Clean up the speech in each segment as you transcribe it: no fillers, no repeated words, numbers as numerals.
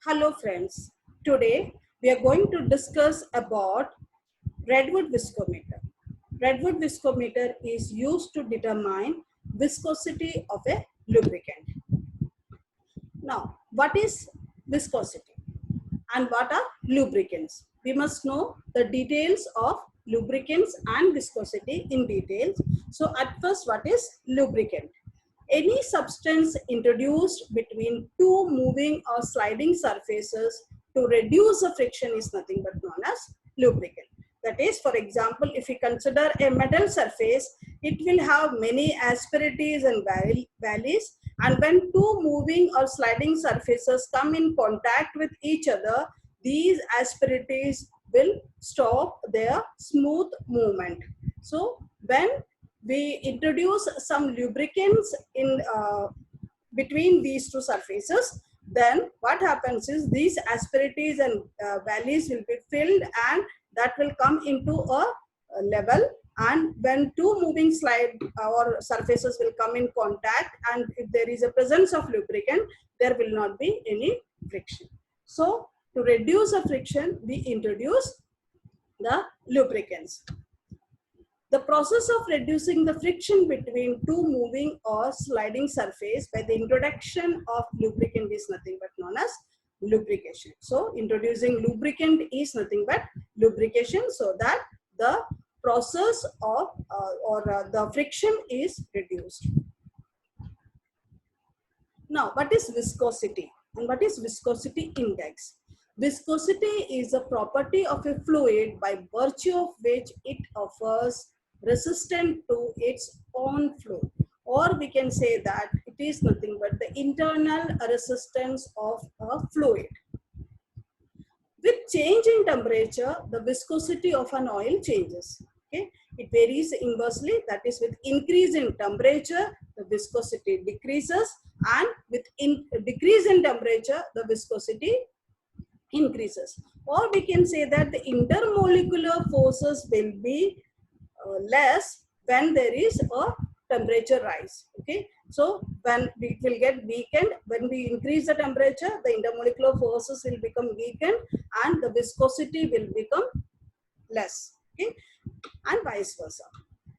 Hello friends, today we are going to discuss about Redwood viscometer. Redwood viscometer is used to determine viscosity of a lubricant. Now, what is viscosity and what are lubricants? We must know the details of lubricants and viscosity in details. So at first, what is lubricant? Any substance introduced between two moving or sliding surfaces to reduce the friction is nothing but known as lubricant. That is, for example, if we consider a metal surface, it will have many asperities and valleys, and when two moving or sliding surfaces come in contact with each other, these asperities will stop their smooth movement. So when we introduce some lubricants in between these two surfaces, then what happens is these asperities and valleys will be filled, and that will come into a level, and when two moving slide or surfaces will come in contact, and if there is a presence of lubricant, there will not be any friction. So to reduce the friction, we introduce the lubricants. The process of reducing the friction between two moving or sliding surface by the introduction of lubricant is nothing but known as lubrication. So introducing lubricant is nothing but lubrication, so that the process of the friction is reduced. Now, what is viscosity and what is viscosity index? Viscosity is a property of a fluid by virtue of which it offers resistance to its own flow, or we can say that it is nothing but the internal resistance of a fluid. With change in temperature, the viscosity of an oil changes. Okay, it varies inversely. That is, with increase in temperature, the viscosity decreases, and with decrease in temperature, the viscosity increases. Or we can say that the intermolecular forces will be less when there is a temperature rise. Okay, so when it will get weakened, when we increase the temperature, the intermolecular forces will become weakened and the viscosity will become less. Okay, and vice versa.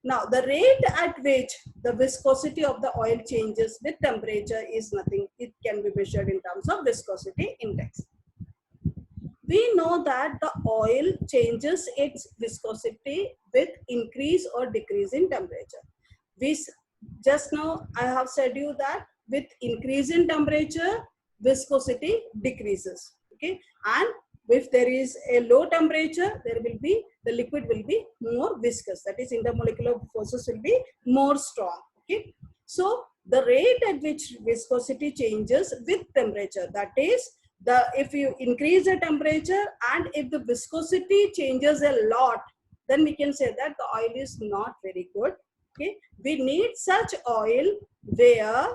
Now, the rate at which the viscosity of the oil changes with temperature is nothing. It can be measured in terms of viscosity index. We know that the oil changes its viscosity with increase or decrease in temperature. Just now I have said you that with increase in temperature, viscosity decreases. Okay, and if there is a low temperature, there will be the liquid will be more viscous. That is, intermolecular forces will be more strong. Okay, so the rate at which viscosity changes with temperature, that is, if you increase the temperature and if the viscosity changes a lot, then we can say that the oil is not very good. Okay, we need such oil where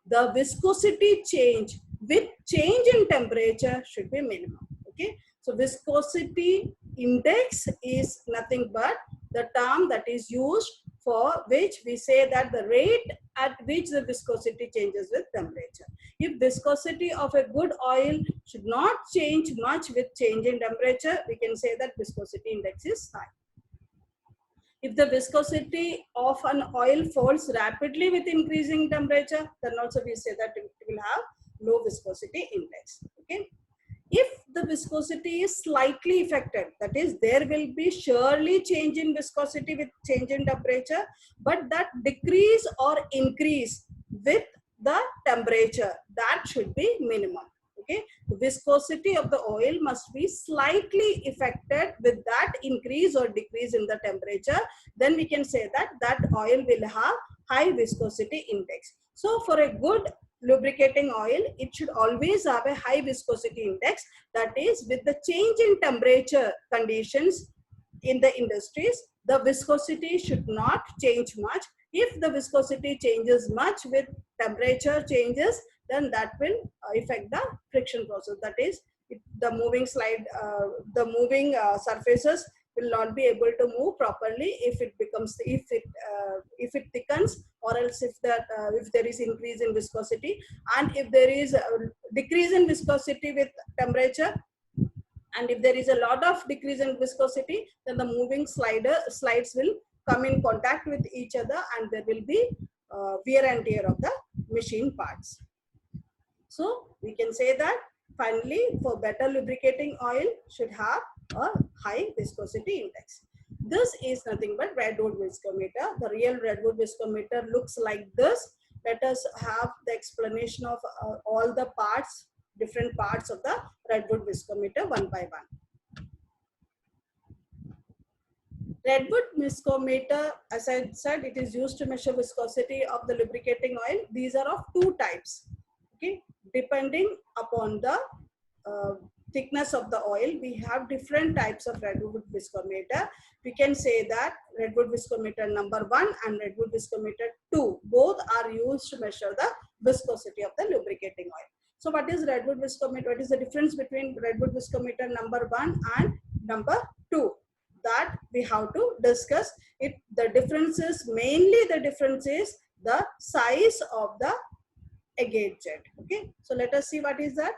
the viscosity change with change in temperature should be minimum. Okay, so viscosity index is nothing but the term that is used for which we say that the rate at which the viscosity changes with temperature. If viscosity of a good oil should not change much with change in temperature, we can say that viscosity index is high. If the viscosity of an oil falls rapidly with increasing temperature, then also we say that it will have low viscosity index. Okay. If the viscosity is slightly affected, that is, there will be surely change in viscosity with change in temperature, but that decrease or increase with the temperature, that should be minimum. Okay, the viscosity of the oil must be slightly affected with that increase or decrease in the temperature, then we can say that that oil will have high viscosity index. So for a good lubricating oil, it should always have a high viscosity index. That is, with the change in temperature conditions in the industries, the viscosity should not change much. If the viscosity changes much with temperature changes, then that will affect the friction process. That is, the moving surfaces will not be able to move properly if it thickens, or else if there is increase in viscosity, and if there is decrease in viscosity with temperature. And if there is a lot of decrease in viscosity, then the moving slides will come in contact with each other, and there will be wear and tear of the machine parts. So we can say that finally, for better lubricating oil should have a high viscosity index. This is nothing but redwood viscometer. The real redwood viscometer looks like this. Let us have the explanation of all the parts, different parts of the redwood viscometer one by one. Redwood viscometer, as I said, it is used to measure viscosity of the lubricating oil. These are of two types. Okay, depending upon the thickness of the oil, we have different types of redwood viscometer. We can say that redwood viscometer number 1 and redwood viscometer 2, both are used to measure the viscosity of the lubricating oil. So what is redwood viscometer? What is the difference between redwood viscometer number 1 and number 2? That we have to discuss it. The difference is mainly the size of the agate jet. Okay, so let us see what is that.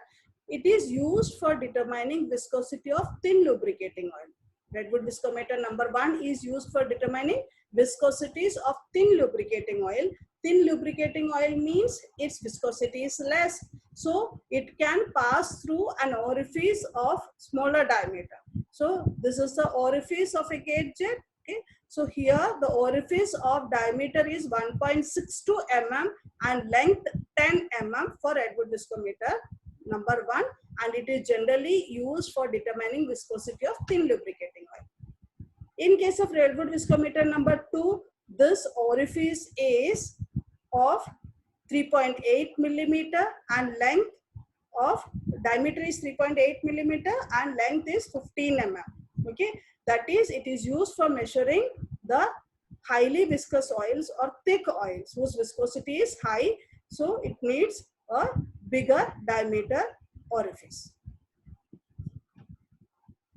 It is used for determining viscosity of thin lubricating oil. Redwood viscometer number 1 is used for determining viscosities of thin lubricating oil. Thin lubricating oil means its viscosity is less, so it can pass through an orifice of smaller diameter. So this is the orifice of agate jet. Okay, so here the orifice of diameter is 1.62 mm and length 10 mm for redwood viscometer number 1, and it is generally used for determining viscosity of thin lubricating oil. In case of redwood viscometer number 2, this orifice is of 3.8 millimeter and length of diameter is 3.8 millimeter and length is 15 mm. Okay, that is, it is used for measuring the highly viscous oils or thick oils whose viscosity is high, so it needs a bigger diameter orifice.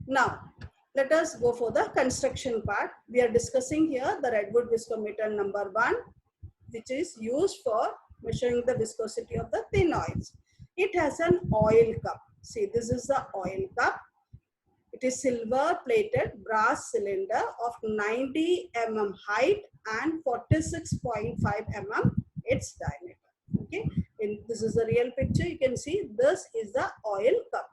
Now let us go for the construction part. We are discussing here the redwood viscometer number 1, which is used for measuring the viscosity of the thin oils. It has an oil cup. See, this is the oil cup. It is silver plated brass cylinder of 90 mm height and 46.5 mm its diameter. Okay, this is the real picture. You can see this is the oil cup.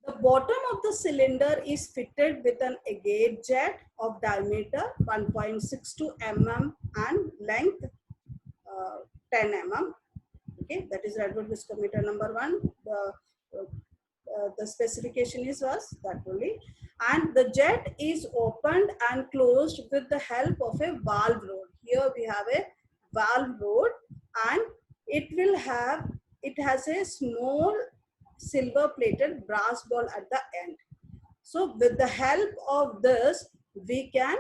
The bottom of the cylinder is fitted with an agate jet of diameter 1.62 mm and length 10 mm. Okay, that is redwood viscometer number 1. The specification is was that only, and the jet is opened and closed with the help of a valve rod. Here we have a valve rod, and it has a small silver plated brass ball at the end. So with the help of this, we can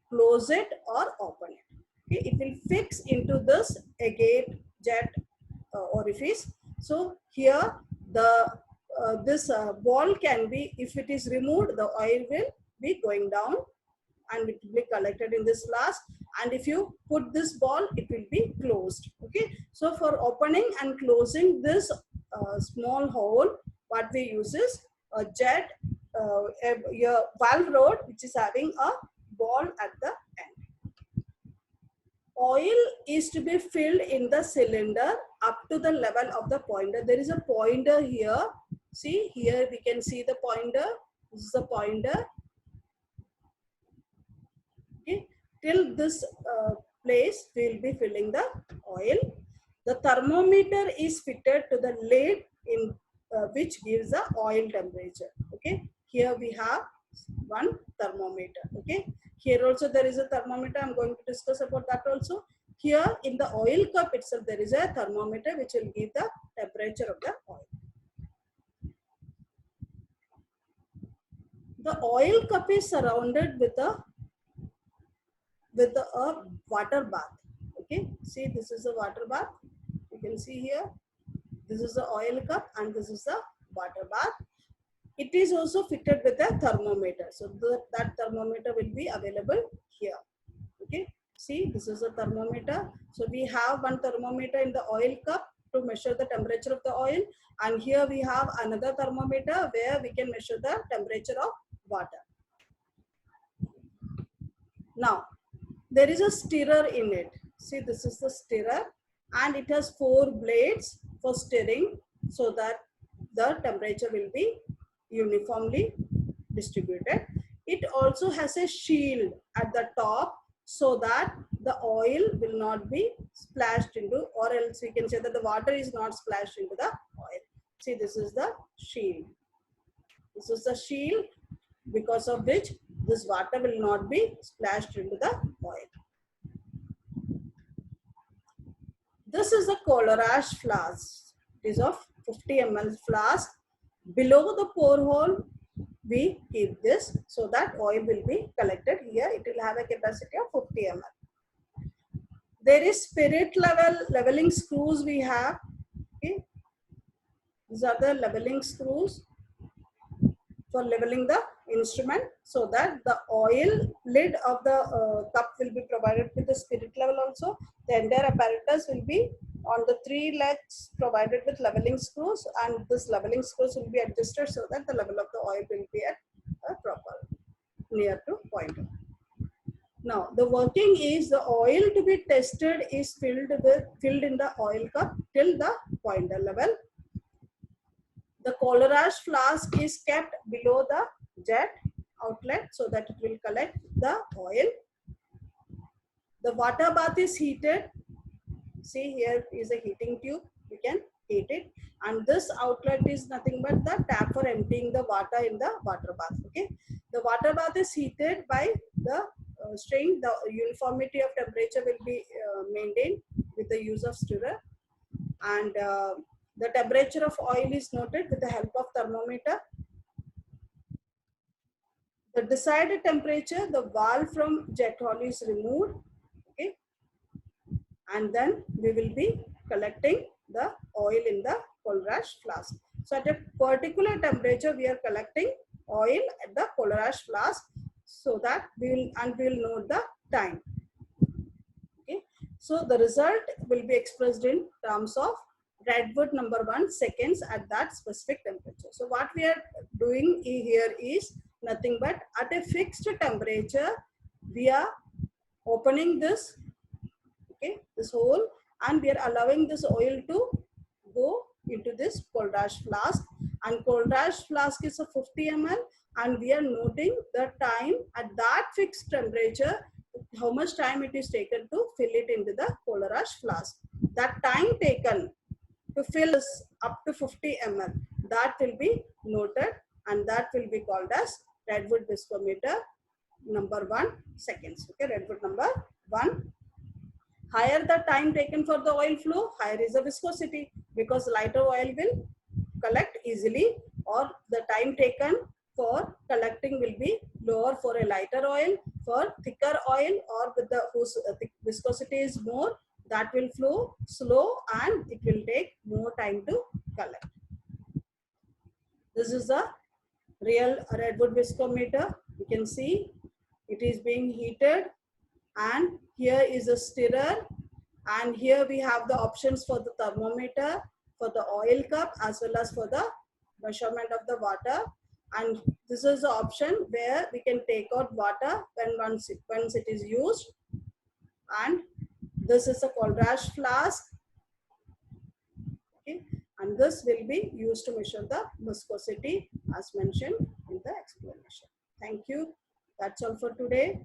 close it or open it. Okay, it will fix into this agate jet orifice. So here the this ball can be, if it is removed, the oil will be going down and it will be collected in this flask, and if you put this ball, it will be closed. Okay, so for opening and closing this small hole, what we use is a jet, a valve rod which is having a ball at the end. Oil is to be filled in the cylinder up to the level of the pointer. There is a pointer here. See, here we can see the pointer. This is the pointer. Okay, till this place we will be filling the oil. The thermometer is fitted to the lid in which gives the oil temperature. Okay, here we have one thermometer. Okay, here also there is a thermometer. I'm going to discuss about that also. Here in the oil cup itself there is a thermometer which will give the temperature of the oil. The oil cup is surrounded with a water bath. Okay, see, this is the water bath. You can see here, this is the oil cup and this is the water bath. It is also fitted with a thermometer, so that thermometer will be available here. Okay, See, this is a thermometer. So we have one thermometer in the oil cup to measure the temperature of the oil, and here we have another thermometer where we can measure the temperature of water. Now, there is a stirrer in it. See, this is the stirrer, and it has 4 blades for stirring so that the temperature will be uniformly distributed. It also has a shield at the top so that the oil will not be splashed into, or else we can say that the water is not splashed into the oil. See, this is the shield. This is the shield because of which this water will not be splashed into the oil. This is a Coleridge flask. It is of 50 ml flask. Below the pore hole, we keep this so that oil will be collected. Here it will have a capacity of 50 ml. There is spirit leveling screws we have. Okay. These are the leveling screws for leveling the instrument so that the oil lid of the cup will be provided with the spirit level also. The entire apparatus will be on the 3 legs provided with leveling screws, and this leveling screws will be adjusted so that the level of the oil will be at a proper near to point. Now the working is the oil to be tested is filled in the oil cup till the pointer level. The Coleridge flask is kept below the jet outlet so that it will collect the oil. The water bath is heated. See, here is a heating tube. You can heat it. And this outlet is nothing but the tap for emptying the water in the water bath. Okay. The water bath is heated by the string. The uniformity of temperature will be maintained with the use of stirrer. And the temperature of oil is noted with the help of thermometer. The desired temperature, the valve from jet hole is removed. Okay. And then we will be collecting the oil in the Coleridge flask. So at a particular temperature, we are collecting oil at the Coleridge flask so that we will note the time. Okay. So the result will be expressed in terms of Redwood number 1 seconds at that specific temperature. So what we are doing here is nothing but at a fixed temperature, we are opening this, okay, this hole, and we are allowing this oil to go into this Coleridge flask, and Coleridge flask is a 50 ml, and we are noting the time at that fixed temperature, how much time it is taken to fill it into the Coleridge flask. That time taken to fill is up to 50 ml. That will be noted, and that will be called as Redwood viscometer number 1 seconds. Okay, Redwood number 1. Higher the time taken for the oil flow, higher is the viscosity, because lighter oil will collect easily, or the time taken for collecting will be lower for a lighter oil. For thicker oil or with the whose viscosity is more, that will flow slow and it will take more time to collect. This is a real Redwood viscometer. You can see it is being heated, and here is a stirrer, and here we have the options for the thermometer, for the oil cup, as well as for the measurement of the water. And this is the option where we can take out water once it is used. And this is a Coleridge flask. Okay. And this will be used to measure the viscosity as mentioned in the explanation. Thank you. That's all for today.